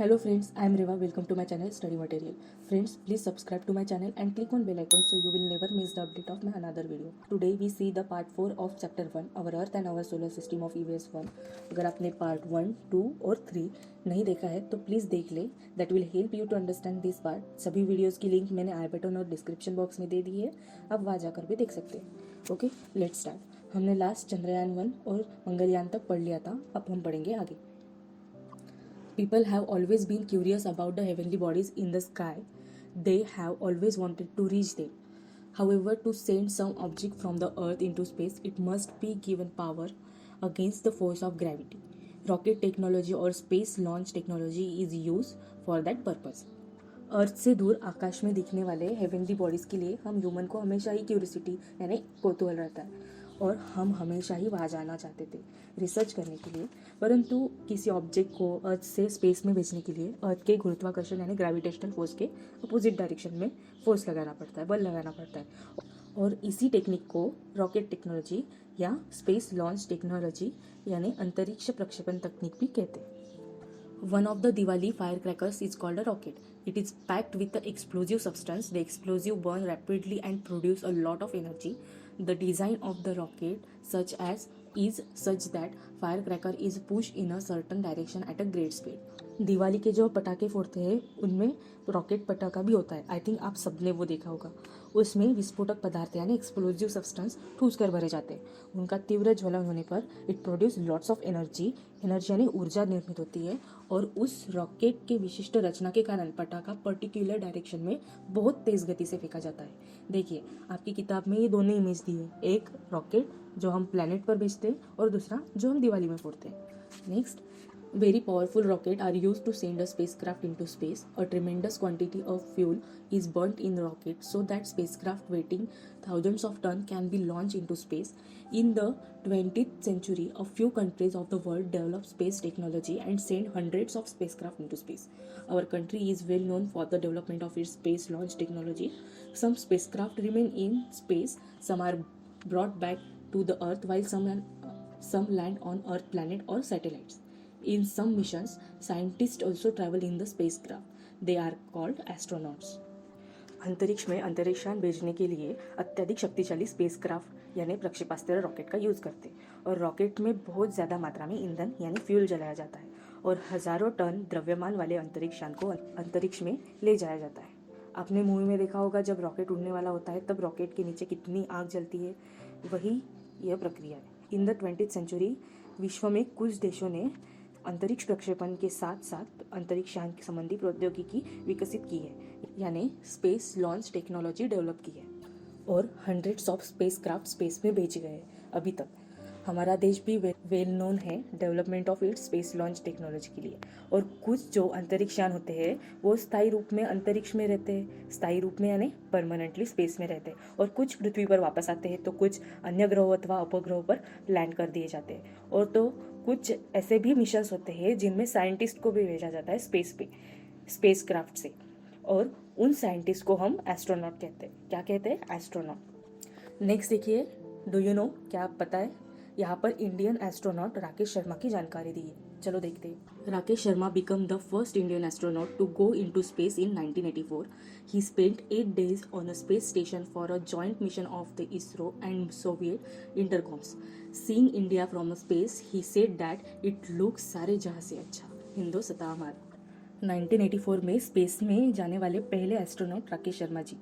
Hello friends, I am Reva. Welcome to my channel Study Material. Friends, please subscribe to my channel and click on bell icon so you will never miss the update of my another video. Today we see the part 4 of chapter 1, Our Earth and Our Solar System of EVS 1. अगर आपने part 1, 2 और 3 नहीं देखा है तो please देख ले. That will help you to understand this part. सभी वीडियोज़ की लिंक मैंने आई बटन और डिस्क्रिप्शन बॉक्स में दे दी है, आप वहाँ जाकर भी देख सकते हैं. Okay, let's start. हमने लास्ट चंद्रयान 1 और मंगलयान तक पढ़ लिया था, अब हम पढ़ेंगे आगे. People have always been curious about the heavenly bodies in the sky. They have always wanted to reach them. However, to send some object from the earth into space, it must be given power against the force of gravity. Rocket technology or space launch technology is used for that purpose. अर्थ से दूर आकाश में दिखने वाले heavenly bodies के लिए हम human को हमेशा ही क्यूरियोसिटी यानी कौतूहल रहता है और हम हमेशा ही वहाँ जाना चाहते थे रिसर्च करने के लिए. परंतु किसी ऑब्जेक्ट को अर्थ से स्पेस में भेजने के लिए अर्थ के गुरुत्वाकर्षण यानी ग्रेविटेशनल फोर्स के अपोजिट डायरेक्शन में फोर्स लगाना पड़ता है, बल लगाना पड़ता है. और इसी टेक्निक को रॉकेट टेक्नोलॉजी या स्पेस लॉन्च टेक्नोलॉजी यानी अंतरिक्ष प्रक्षेपण तकनीक भी कहते हैं. One of the Diwali firecrackers is called a rocket. It is packed with the explosive substance. The explosive burn rapidly and produce a lot of energy. The design of the rocket is such that firecracker is pushed in a certain direction at a great speed. Diwali के जो पटाखे फोड़ते हैं उनमें rocket पटाखा भी होता है. आई थिंक आप सबने वो देखा होगा. उसमें विस्फोटक पदार्थ यानी एक्सप्लोजिव सब्सटेंस ठूस कर भरे जाते हैं. उनका तीव्र ज्वलन होने पर it produce lots of energy यानी ऊर्जा निर्मित होती है और उस रॉकेट के विशिष्ट रचना के कारण पटाखा पर्टिकुलर डायरेक्शन में बहुत तेज़ गति से फेंका जाता है. देखिए आपकी किताब में ये दोनों इमेज दी है, एक रॉकेट जो हम प्लैनेट पर भेजते हैं और दूसरा जो हम दिवाली में फोड़ते हैं. Next, very powerful rockets are used to send a spacecraft into space. A tremendous quantity of fuel is burnt in the rocket so that spacecraft weighing thousands of tons can be launched into space. In the 20th century, a few countries of the world developed space technology and sent hundreds of spacecraft into space. Our country is well known for the development of its space launch technology. Some spacecraft remain in space, some are brought back to the earth while some land on earth planet or satellites. In some missions, scientists also travel in the spacecraft. They are called astronauts. अंतरिक्ष में अंतरिक्षयान भेजने के लिए अत्यधिक शक्तिशाली spacecraft यानी प्रक्षेपास्त्र rocket का यूज़ करते हैं और रॉकेट में बहुत ज़्यादा मात्रा में ईंधन यानी फ्यूल जलाया जाता है और हज़ारों टन द्रव्यमान वाले अंतरिक्षयान को अंतरिक्ष में ले जाया जाता है. आपने मूवी में देखा होगा जब रॉकेट उड़ने वाला होता है तब रॉकेट के नीचे कितनी आग जलती है, वही यह प्रक्रिया है. इन द 20th सेंचुरी विश्व में कुछ देशों ने अंतरिक्ष प्रक्षेपण के साथ साथ अंतरिक्षयान संबंधी प्रौद्योगिकी विकसित की है यानी स्पेस लॉन्च टेक्नोलॉजी डेवलप की है और hundreds of space craft space में भेजे गए हैं अभी तक. हमारा देश भी वेल नोन है development of its space launch technology के लिए. और कुछ जो अंतरिक्षयान होते हैं वो स्थायी रूप में अंतरिक्ष में रहते हैं, स्थायी रूप में यानी परमानेंटली स्पेस में रहते हैं, और कुछ पृथ्वी पर वापस आते हैं तो कुछ अन्य ग्रहों अथवा उपग्रहों पर लैंड कर दिए जाते हैं. और तो कुछ ऐसे भी मिशंस होते हैं जिनमें साइंटिस्ट को भी भेजा जाता है स्पेस पे स्पेस क्राफ्ट से, और उन साइंटिस्ट को हम एस्ट्रोनॉट कहते हैं. क्या कहते हैं? एस्ट्रोनॉट. नेक्स्ट देखिए, डू यू नो, क्या आप पता है? यहाँ पर इंडियन एस्ट्रोनॉट राकेश शर्मा की जानकारी दी है. चलो देखते हैं. Rakesh Sharma become the first Indian astronaut to go into space in 1984. He spent 8 days on a space station for a joint mission of the ISRO and Soviet intercoms. Seeing India from space, he said that it looks सारे जहाँ से अच्छा, हिंदुस्तान हमारा. 1984 में space में जाने वाले पहले एस्ट्रोनॉट राकेश शर्मा जी.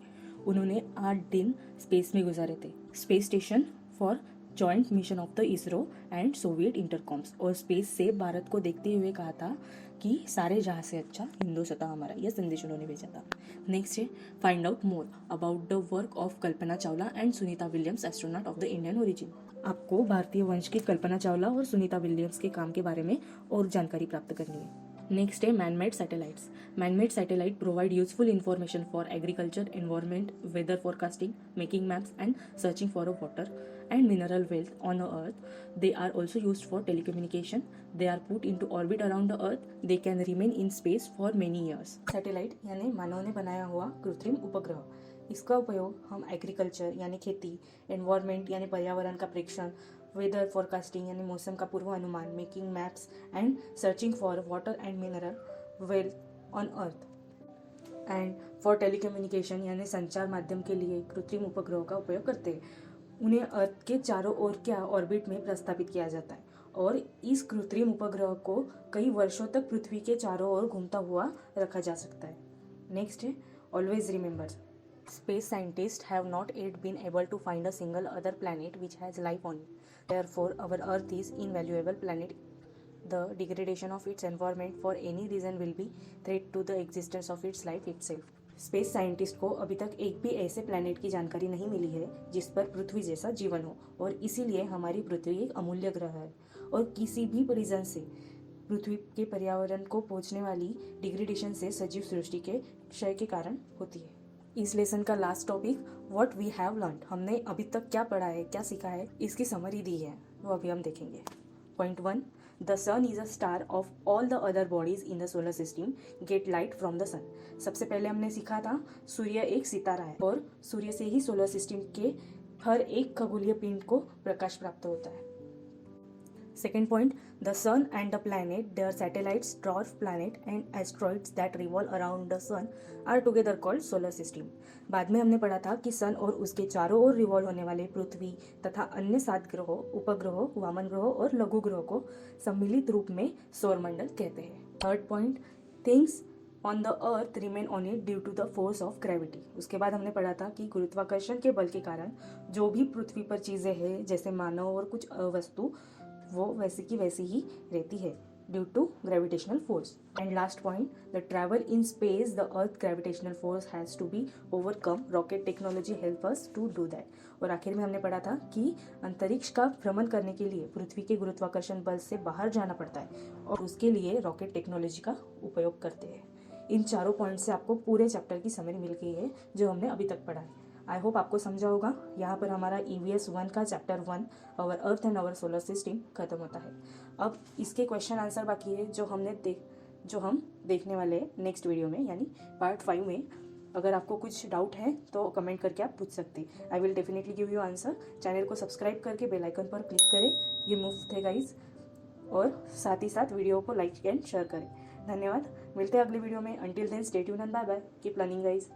उन्होंने 8 दिन स्पेस में गुजारे थे. Space station for joint mission of the ISRO and Soviet Intercosmos, और स्पेस से भारत को देखते हुए कहा था कि सारे जहाँ से अच्छा हिंदुस्तान हमारा, यह संदेश उन्होंने भेजा था. नेक्स्ट है, find out more about the work of Kalpana Chawla and Sunita Williams astronaut of the Indian origin. आपको भारतीय वंश की कल्पना चावला और सुनीता विलियम्स के काम के बारे में और जानकारी प्राप्त करनी है. नेक्स्ट है manmade satellites. Manmade satellite provide useful information for agriculture, environment, weather forecasting, making maps and searching for a water and mineral wealth on earth. They are also used for telecommunication. They are put into orbit around the earth. They can remain in space for many years. Satellite यानी मानव ने बनाया हुआ कृत्रिम उपग्रह. इसका उपयोग हम agriculture यानी खेती, एनवायरमेंट यानी पर्यावरण का प्रेक्षण, वेदर फोरकास्टिंग यानी मौसम का पूर्वानुमान, making maps and searching for water and mineral wealth on earth and for telecommunication यानी संचार माध्यम के लिए कृत्रिम उपग्रहों का उपयोग करते हैं। उन्हें अर्थ के चारों ओर के ऑर्बिट में प्रस्थापित किया जाता है और इस कृत्रिम उपग्रह को कई वर्षों तक पृथ्वी के चारों ओर घूमता हुआ रखा जा सकता है। नेक्स्ट है always remember, space scientists have not yet been able to find a single other planet which has life on it. Therefore, our Earth is invaluable planet. The degradation of its environment for any reason will be threat to the existence of its life itself. Space scientist को अभी तक एक भी ऐसे planet की जानकारी नहीं मिली है जिस पर पृथ्वी जैसा जीवन हो और इसीलिए हमारी पृथ्वी एक अमूल्य ग्रह है और किसी भी रीजन से पृथ्वी के पर्यावरण को पहुंचने वाली डिग्रेडेशन से सजीव सृष्टि के क्षय के कारण होती है। इस लेसन का last topic what we have learned, हमने अभी तक क्या पढ़ा है, क्या सीखा है, इसकी समरी दी है, वो अभी हम देखेंगे। Point 1, the sun is a star of all the other bodies in the solar system get light from the sun. सबसे पहले हमने सीखा था सूर्य एक सितारा है और सूर्य से ही सोलर सिस्टम के हर एक खगोलीय पिंड को प्रकाश प्राप्त होता है। Second point, the sun and the planet, their satellites, dwarf planet and asteroids that revolve around the sun are together called solar system. बाद में हमने पढ़ा था कि सन और उसके चारों ओर रिवॉल्व होने वाले पृथ्वी तथा अन्य 7 ग्रहों, उपग्रहों, वामन ग्रहों और लघु ग्रहों को सम्मिलित रूप में सौरमंडल कहते हैं। Third point, things on the earth remain on it due to the force of gravity. उसके बाद हमने पढ़ा था कि गुरुत्वाकर्षण के बल के कारण जो भी पृथ्वी पर चीज़ें हैं जैसे मानव और कुछ वस्तु वो वैसी की वैसी ही रहती है due to gravitational force. And last point, the travel in space the earth gravitational force has to be overcome, rocket technology help us to do that. और आखिर में हमने पढ़ा था कि अंतरिक्ष का भ्रमण करने के लिए पृथ्वी के गुरुत्वाकर्षण बल से बाहर जाना पड़ता है और उसके लिए रॉकेट टेक्नोलॉजी का उपयोग करते हैं। इन चारों पॉइंट से आपको पूरे चैप्टर की समरी मिल गई है जो हमने अभी तक पढ़ा है। आई होप आपको समझा होगा। यहाँ पर हमारा EVS 1 का chapter 1 our earth and our solar system खत्म होता है। अब इसके क्वेश्चन आंसर बाकी है जो हम देखने वाले हैं नेक्स्ट वीडियो में यानी पार्ट 5 में। अगर आपको कुछ डाउट है तो कमेंट करके आप पूछ सकते हैं। I will definitely give you answer. Channel को सब्सक्राइब करके बेल आइकन पर क्लिक करें, ये मुफ्त है गाइज, और साथ ही साथ वीडियो को लाइक एंड शेयर करें। धन्यवाद, मिलते हैं अगले वीडियो में। Until then stay tuned and bye bye, keep learning guys.